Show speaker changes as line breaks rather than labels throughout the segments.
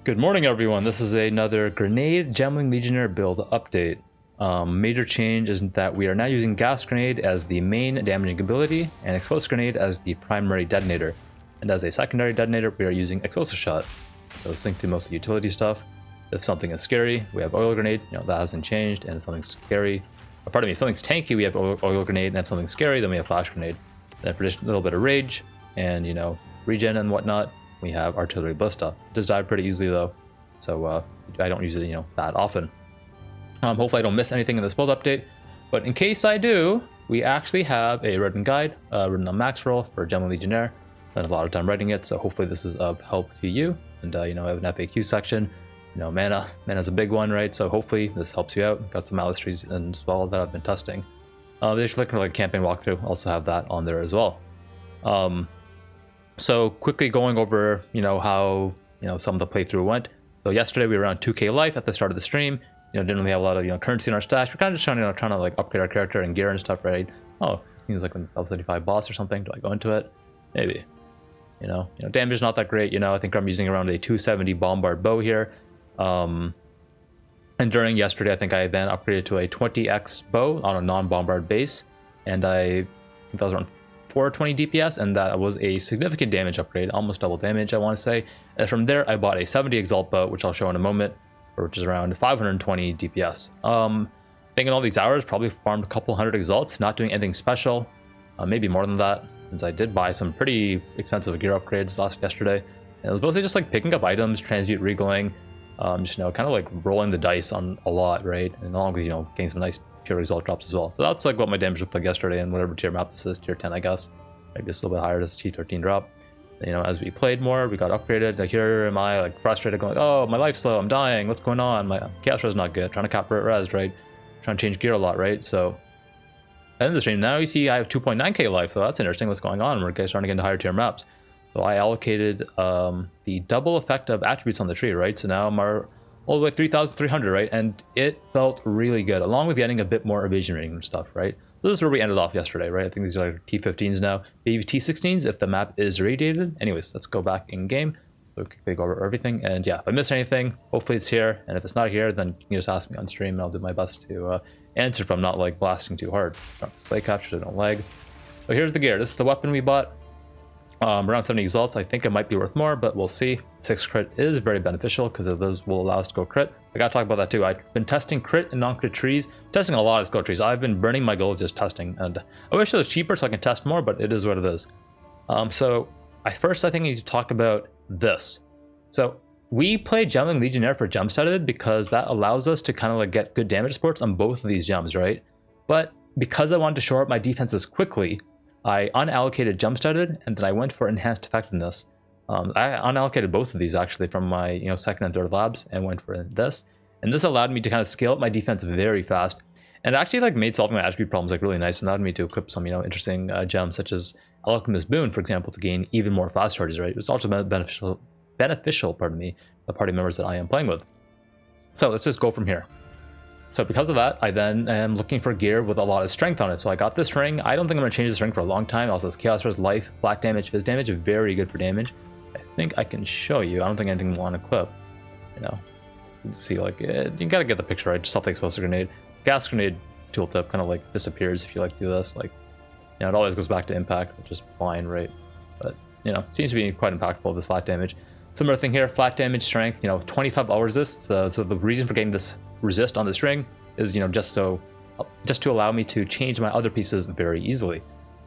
Good morning, everyone. This is another Grenade Gemling Legionnaire build update. Major change is that we are now using Gas Grenade as the main damaging ability and Explosive Grenade as the primary detonator. And as a secondary detonator, we are using Explosive Shot. So it's linked to most of the utility stuff. If something is scary, we have Oil Grenade. That hasn't changed. And if something's scary, pardon me, if something's tanky, we have Oil Grenade. And if something's scary, then we have Flash Grenade. And for just a little bit of Rage and, regen and whatnot, we have Artillery Ballista. It does die pretty easily though, so I don't use it, that often. Hopefully I don't miss anything in this build update, but in case I do, we actually have a written guide written on max roll for Gemling Legionnaire. Spent a lot of time writing it, so hopefully this is of help to you. And I have an FAQ section. Mana's a big one, right? So hopefully this helps you out. Got some Malice trees as well that I've been testing. There's like campaign walkthrough. Also have that on there as well. So quickly going over, how, some of the playthrough went. So yesterday we were around 2k life at the start of the stream. Didn't really have a lot of, currency in our stash. We're kind of just trying to like upgrade our character and gear and stuff, right? Oh, seems like when level 75 boss or something. Do I go into it? Maybe. Damage is not that great. I think I'm using around a 270 bombard bow here. And during yesterday, I think I then upgraded to a 20x bow on a non-bombard base, and I think that was around 420 DPS, and that was a significant damage upgrade, almost double damage, I want to say. And from there, I bought a 70 Exalt bow, which I'll show in a moment, which is around 520 DPS. I think in all these hours, probably farmed a couple hundred Exalts, not doing anything special, maybe more than that, since I did buy some pretty expensive gear upgrades yesterday. And it was mostly just like picking up items, transmute, regaling, just kind of like rolling the dice on a lot, right? And along with getting some nice pure result drops as well. So that's like what my damage looked like yesterday, and whatever tier map this is, tier 10 I guess, maybe just a little bit higher, this T13 drop. And, as we played more, we got upgraded. Like here am I like frustrated, going like, oh, my life's slow, I'm dying, what's going on, my chaos res not good, trying to cap res, right? Trying to change gear a lot, right? So at the end of the stream, now you see I have 2.9k life, so that's interesting what's going on. We're starting to get into higher tier maps. So I allocated the double effect of attributes on the tree, right? So now I'm all the way 3,300, right? And it felt really good, along with getting a bit more evasion rating and stuff, right? This is where we ended off yesterday, right? I think these are like T15s now, maybe T16s if the map is irradiated. Anyways, let's go back in game. So quickly go over everything. And yeah, if I missed anything, hopefully it's here. And if it's not here, then you can just ask me on stream, and I'll do my best to answer if I'm not like blasting too hard. Display captures, I don't lag. So here's the gear. This is the weapon we bought. Around 70 exalts. I think it might be worth more, but we'll see. 6 crit is very beneficial because those will allow us to go crit. I gotta talk about that too. I've been testing crit and non-crit trees, testing a lot of skill trees. I've been burning my gold just testing, and I wish it was cheaper so I can test more, but it is what it is. So I think I need to talk about this. So we play Gemling Legionnaire for gem studded because that allows us to kind of like get good damage supports on both of these gems, right? But because I wanted to shore up my defenses quickly, I unallocated jump studded, and then I went for enhanced effectiveness. I unallocated both of these actually from my second and third labs and went for this, and this allowed me to kind of scale up my defense very fast, and actually like made solving my attribute problems like really nice, and allowed me to equip some interesting gems such as Alchemist Boon, for example, to gain even more fast charges, right? It was also beneficial, pardon me, the party members that I am playing with. So let's just go from here. So because of that, I then am looking for gear with a lot of strength on it. So I got this ring. I don't think I'm going to change this ring for a long time. It also has Chaos Res, Life, Black Damage, Fizz Damage. Very good for damage. I think I can show you. I don't think anything will unequip. You can see like, you got to get the picture right. Just off the Explosive Grenade. Gas Grenade tooltip kind of like disappears if you like to do this. Like, it always goes back to impact, which is fine, right? But, seems to be quite impactful, this flat damage. Similar thing here, flat damage, strength, 25 hour resist. So the reason for getting this resist on this ring is just to allow me to change my other pieces very easily.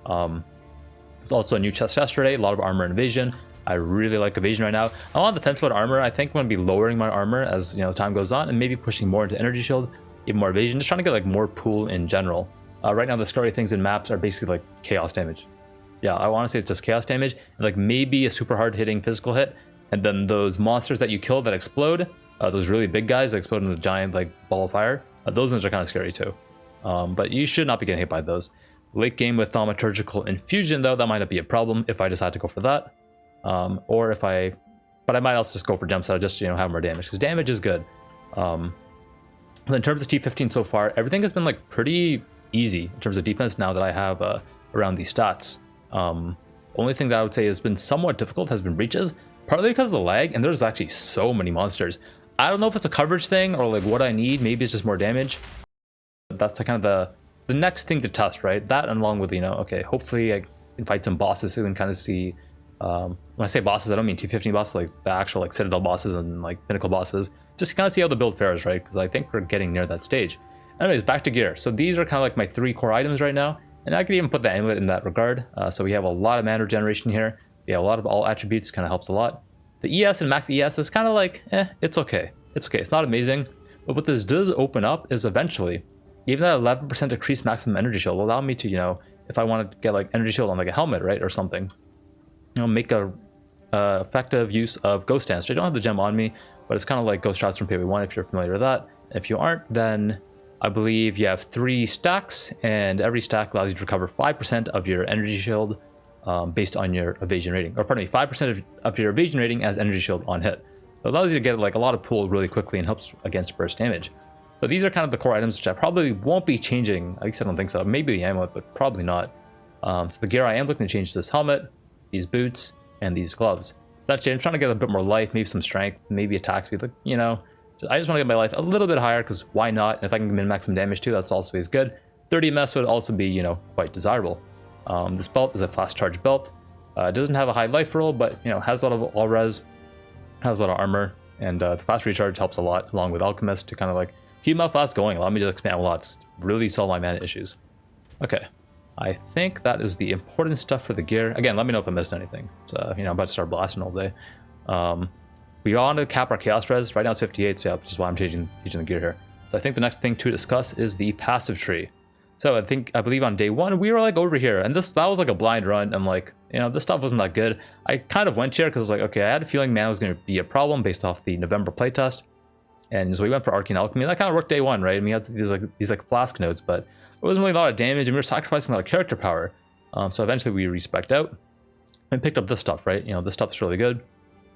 There's also a new chest yesterday, a lot of armor and evasion. I really like evasion right now. I'm on the fence about armor. I think I'm going to be lowering my armor as time goes on, and maybe pushing more into energy shield, even more evasion, just trying to get like more pool in general. Right now the scary things in maps are basically like chaos damage. Yeah, I want to say it's just chaos damage, and like maybe a super hard hitting physical hit, and then those monsters that you kill that explode, those really big guys that explode in the giant like ball of fire, those ones are kind of scary too. But you should not be getting hit by those. Late game with Thaumaturgical Infusion though, that might not be a problem if I decide to go for that. But I might also just go for jump, so I just have more damage, because damage is good. In terms of T15 so far, everything has been like pretty easy in terms of defense now that I have around these stats. Only thing that I would say has been somewhat difficult has been breaches. partly because of the lag, and there's actually so many monsters. I don't know if it's a coverage thing or like what I need. Maybe it's just more damage. That's kind of the next thing to test, right? That and along with, you know, okay, hopefully I can fight some bosses who can kind of see, when I say bosses, I don't mean 215 bosses, like the actual like Citadel bosses and like Pinnacle bosses. Just kind of see how the build fares, right? Because I think we're getting near that stage. Anyways, back to gear. So these are kind of like my 3 core items right now. And I could even put the amulet in that regard. So we have a lot of mana regeneration here. We have a lot of all attributes, kind of helps a lot. The ES and max ES is kind of like, it's okay. It's okay. It's not amazing. But what this does open up is eventually, even that 11% increased maximum energy shield will allow me to, you know, if I want to get like energy shield on like a helmet, right, or something, you know, make a effective use of Ghost Dance. I don't have the gem on me, but it's kind of like Ghost Shots from PoE1 if you're familiar with that. If you aren't, then I believe you have 3 stacks, and every stack allows you to recover 5% of your energy shield based on your evasion rating. Or pardon me, 5% of your evasion rating as energy shield on hit. So it allows you to get like a lot of pull really quickly and helps against burst damage. So these are kind of the core items which I probably won't be changing. At least I don't think so. Maybe the amulet, but probably not. So the gear I am looking to change is this helmet, these boots, and these gloves. That's it. I'm trying to get a bit more life, maybe some strength, maybe attack speed. Like, you know, I just want to get my life a little bit higher because why not? And if I can min-max some damage too, that's also is good. 30 MS would also be, you know, quite desirable. This belt is a fast charge belt. It doesn't have a high life roll, but, you know, has a lot of all res, has a lot of armor, and the fast recharge helps a lot, along with Alchemist to kind of like keep my fast going, allow me to expand a lot, just really solve my mana issues. Okay, I think that is the important stuff for the gear. Again, let me know if I missed anything. It's, you know, I'm about to start blasting all day. We are on to cap our chaos res. Right now it's 58, so yeah, which is why I'm changing the gear here. So I think the next thing to discuss is the passive tree. So I believe on day 1 we were like over here, and that was like a blind run. I'm like, you know, this stuff wasn't that good. I kind of went here because I was like, okay, I had a feeling mana was going to be a problem based off the November playtest. And so we went for Arcane Alchemy. That kind of worked day 1, right? I mean, we had these like flask nodes, but it wasn't really a lot of damage, and we were sacrificing a lot of character power. So eventually we respec'd out and picked up this stuff, right? You know, this stuff's really good.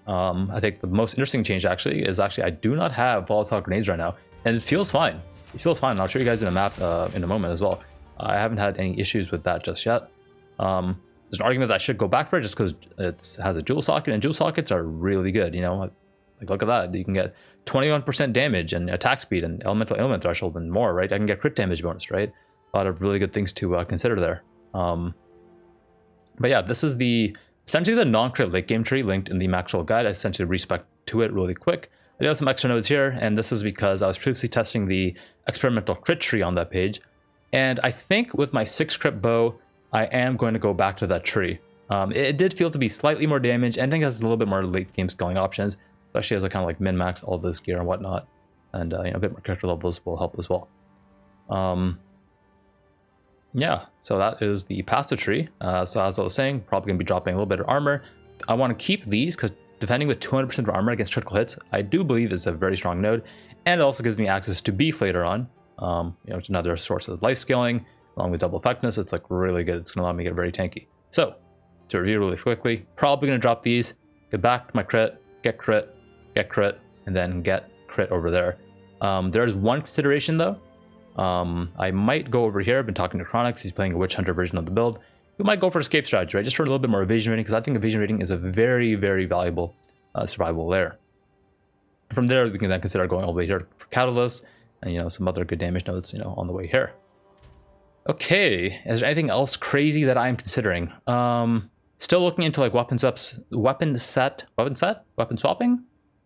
I think the most interesting change is I do not have volatile grenades right now, and it feels fine. It feels fine, and I'll show you guys in a map in a moment as well. I haven't had any issues with that just yet. There's an argument that I should go back for it just because it has a jewel socket, and jewel sockets are really good, you know? Like, look at that. You can get 21% damage and attack speed and elemental ailment threshold and more, right? I can get crit damage bonus, right? A lot of really good things to consider there. But yeah, this is essentially the non-crit late game tree linked in the Maxwell guide. I essentially respec to it really quick. I do have some extra nodes here, and this is because I was previously testing the experimental crit tree on that page. And I think with my 6 crit bow, I am going to go back to that tree. It did feel to be slightly more damage, and I think it has a little bit more late game scaling options, especially as I kind of like min-max all this gear and whatnot. And you know, a bit more character levels will help as well. Yeah, so that is the passive tree. So as I was saying, probably going to be dropping a little bit of armor. I want to keep these because defending with 200% of armor against critical hits, I do believe is a very strong node. And it also gives me access to beef later on. You know, it's another source of life scaling, along with double effectiveness. It's like really good. It's going to allow me to get very tanky. So to review really quickly, probably going to drop these, get back to my crit, get crit, and then get crit over there. There's one consideration though. I might go over here. I've been talking to Chronix. He's playing a Witch Hunter version of the build. We might go for escape strategy, right? Just for a little bit more evasion rating, because I think evasion rating is a very, very valuable survival layer. From there, we can then consider going all the way here for Catalyst and, you know, some other good damage nodes, you know, on the way here. Okay, is there anything else crazy that I'm considering? Still looking into like weapon swapping?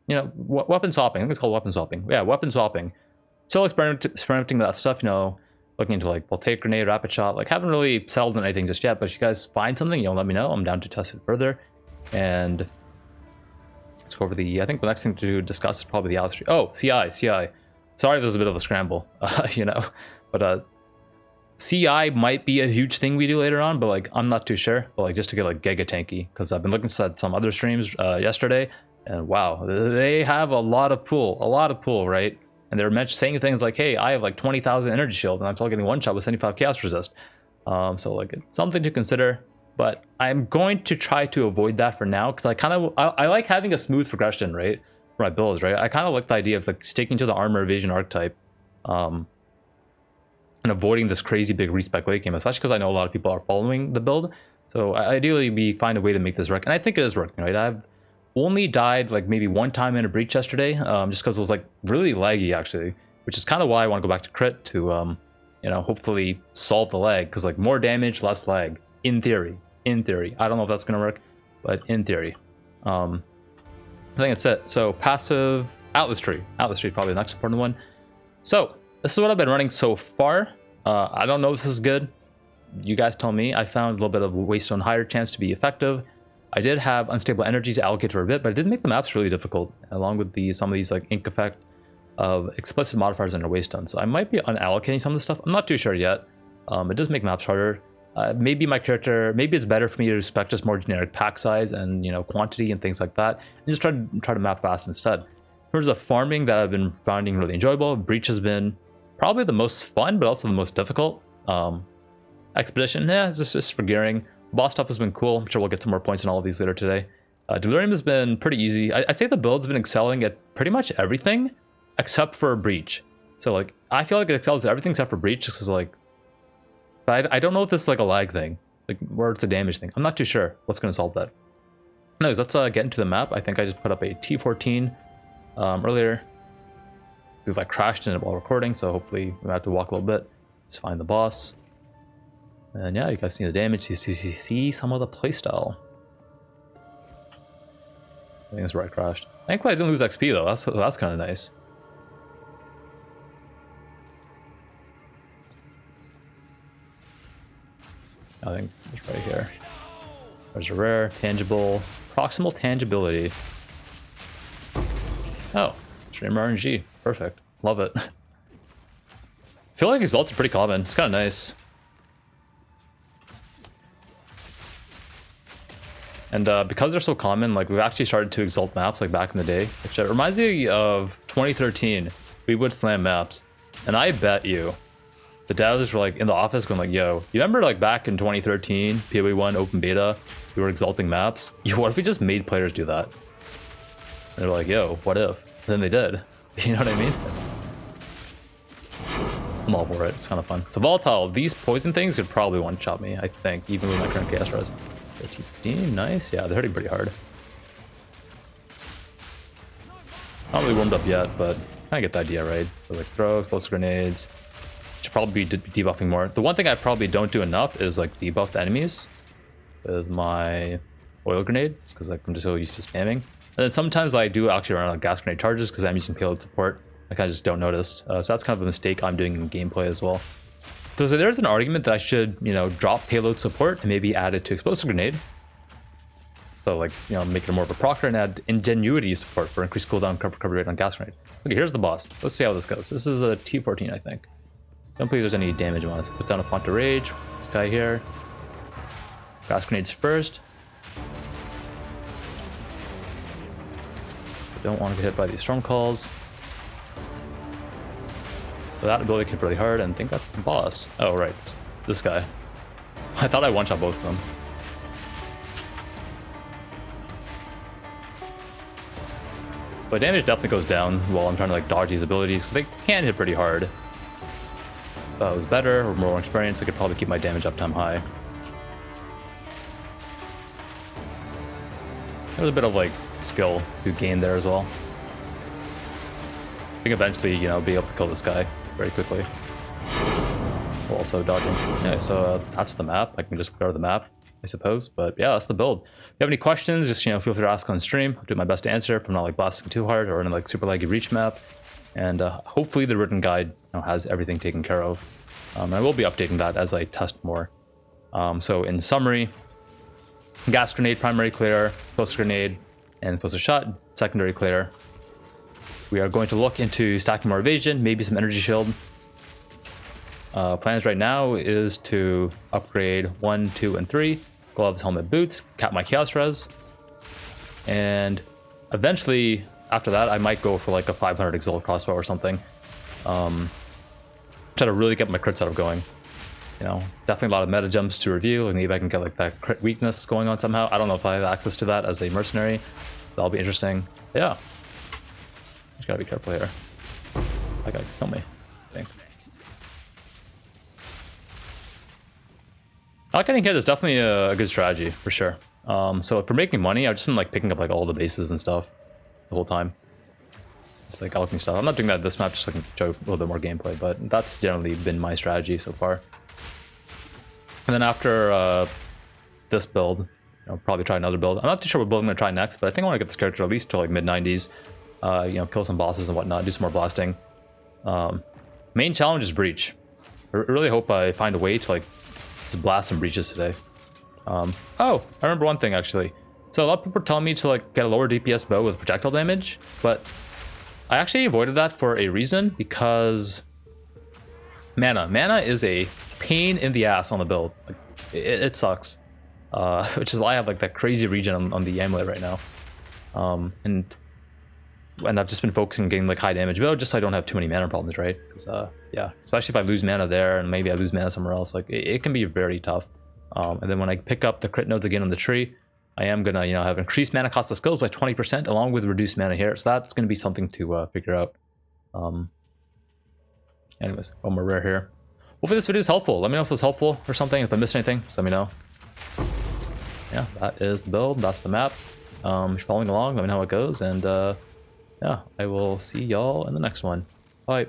You know, weapon swapping. I think it's called weapon swapping. Yeah, weapon swapping. Still experimenting with that stuff, you know, looking into like voltaic grenade, rapid shot. Like, haven't really settled on anything just yet, but if you guys find something, you know, let me know. I'm down to test it further. And let's go over I think the next thing to discuss is probably the Alex. Oh, CI. Sorry, this is a bit of a scramble, you know, but CI might be a huge thing we do later on, but like, I'm not too sure. But like, just to get like giga tanky, because I've been looking at some other streams yesterday, and wow, they have a lot of pool, right? And they're saying things like, hey, I have like 20,000 energy shield, and I'm still getting one shot with 75 chaos resist. So like, it's something to consider, but I'm going to try to avoid that for now, because I like having a smooth progression, right, for my builds, right? I kind of like the idea of like sticking to the armor evasion archetype, and avoiding this crazy big respec late game, especially because I know a lot of people are following the build. So ideally, we find a way to make this work, and I think it is working, right? I have only died like maybe one time in a breach yesterday, just because it was like really laggy actually, which is kind of why I want to go back to crit to you know, hopefully solve the lag, because like more damage, less lag, in theory. I don't know if that's gonna work, but in theory. I think that's it. So passive Atlas Tree probably the next important one. So this is what I've been running so far. I don't know if this is good. You guys tell me. I found a little bit of waste on higher chance to be effective. I did have unstable energies allocated for a bit, but it did make the maps really difficult, along with some of these like ink effect of explicit modifiers under waste done. So I might be unallocating some of this stuff. I'm not too sure yet. It does make maps harder. Maybe my character, maybe it's better for me to respect just more generic pack size and, you know, quantity and things like that, and just try to map fast instead. In terms of farming that I've been finding really enjoyable, Breach has been probably the most fun, but also the most difficult. Expedition, yeah, it's just for gearing. Boss stuff has been cool. I'm sure we'll get some more points on all of these later today. Delirium has been pretty easy. I'd say the build's been excelling at pretty much everything except for Breach. So like, I feel like it excels at everything except for Breach, just because like, but I don't know if this is like a lag thing, like where it's a damage thing. I'm not too sure what's going to solve that. Anyways, let's get into the map. I think I just put up a T14 earlier. We've like crashed in it while recording, so hopefully we have to walk a little bit. Just find the boss. And yeah, you guys see the damage, see some of the playstyle. I think that's where I crashed. Thankfully I didn't lose XP though, that's kind of nice. I think it's right here. There's a rare, tangible, proximal tangibility. Oh, streamer RNG, perfect, love it. I feel like exalts are pretty common, it's kind of nice. And because they're so common, like we've actually started to exalt maps like back in the day, which reminds me of 2013. We would slam maps, and I bet you the devs were like in the office going like, yo, you remember like back in 2013 PoE1 open beta, we were exalting maps? Yo, what if we just made players do that? And they're like, yo, what if? And then they did. You know what I mean? I'm all for it, it's kind of fun. So volatile, these poison things could probably one-shot me, I think, even with my current chaos res. 15, nice. Yeah, they're hitting pretty hard. Not really warmed up yet, but kind of get the idea, right? So like throw explosive grenades. Should probably be debuffing more. The one thing I probably don't do enough is like debuff enemies with my oil grenade, because like I'm just so used to spamming. And then sometimes I do actually run out of gas grenade charges because I'm using payload support. I kind of just don't notice. So that's kind of a mistake I'm doing in gameplay as well. So there's an argument that I should, you know, drop payload support and maybe add it to explosive grenade. So like, you know, make it more of a proctor and add ingenuity support for increased cooldown recovery rate on gas grenade. Okay, here's the boss. Let's see how this goes. This is a T14, I think. Don't believe there's any damage on it. Put down a font of rage. This guy here. Gas grenades first. Don't want to get hit by these storm calls. So that ability hit really hard, and I think that's the boss. Oh, right. This guy. I thought I one-shot both of them. But damage definitely goes down while I'm trying to like dodge these abilities, because they can hit pretty hard. If I was better or more experienced, I could probably keep my damage uptime high. There's a bit of like skill to gain there as well. I think eventually, you know, be able to kill this guy very quickly. While also dodging. Yeah, so that's the map. I can just clear the map, I suppose. But yeah, that's the build. If you have any questions, just, you know, feel free to ask on stream. I'll do my best to answer if I'm not like blasting too hard or in a like super laggy reach map. And hopefully the written guide, you know, has everything taken care of. And I will be updating that as I test more. So in summary, gas grenade, primary clear, explosive grenade, and explosive shot, secondary clear. We are going to look into stacking more evasion, maybe some energy shield. Plans right now is to upgrade 1, 2, and 3. Gloves, helmet, boots, cap my chaos res. And eventually, after that, I might go for like a 500 exalt crossbow or something. Try to really get my crit setup going. You know, definitely a lot of meta jumps to review, and maybe I can get like that crit weakness going on somehow. I don't know if I have access to that as a mercenary. That'll be interesting. Yeah. Just gotta be careful here. That guy can kill me, I think. Not getting hit is definitely a good strategy, for sure. So for making money, I've just been like picking up like all the bases and stuff the whole time. Just like alchemy stuff. I'm not doing that this map, just like enjoy a little bit more gameplay, but that's generally been my strategy so far. And then after this build, I'll probably try another build. I'm not too sure what build I'm gonna try next, but I think I want to get this character at least to like mid 90s. You know, kill some bosses and whatnot, do some more blasting. Main challenge is breach. I really hope I find a way to like just blast some breaches today. Oh, I remember one thing actually. So a lot of people are telling me to like get a lower DPS bow with projectile damage, but I actually avoided that for a reason, because mana is a pain in the ass on the build. Like, it sucks, which is why I have like that crazy regen on the amulet right now. And I've just been focusing on getting like high damage build just so I don't have too many mana problems, right? Because yeah, especially if I lose mana there and maybe I lose mana somewhere else, like it can be very tough. And then when I pick up the crit nodes again on the tree, I am gonna, you know, have increased mana cost of skills by 20% along with reduced mana here. So that's gonna be something to figure out. Anyways, one more rare here. Hopefully this video is helpful. Let me know if it was helpful or something. If I missed anything, just let me know. Yeah, that is the build. That's the map. If you're following along, let me know how it goes. And yeah, I will see y'all in the next one. Bye.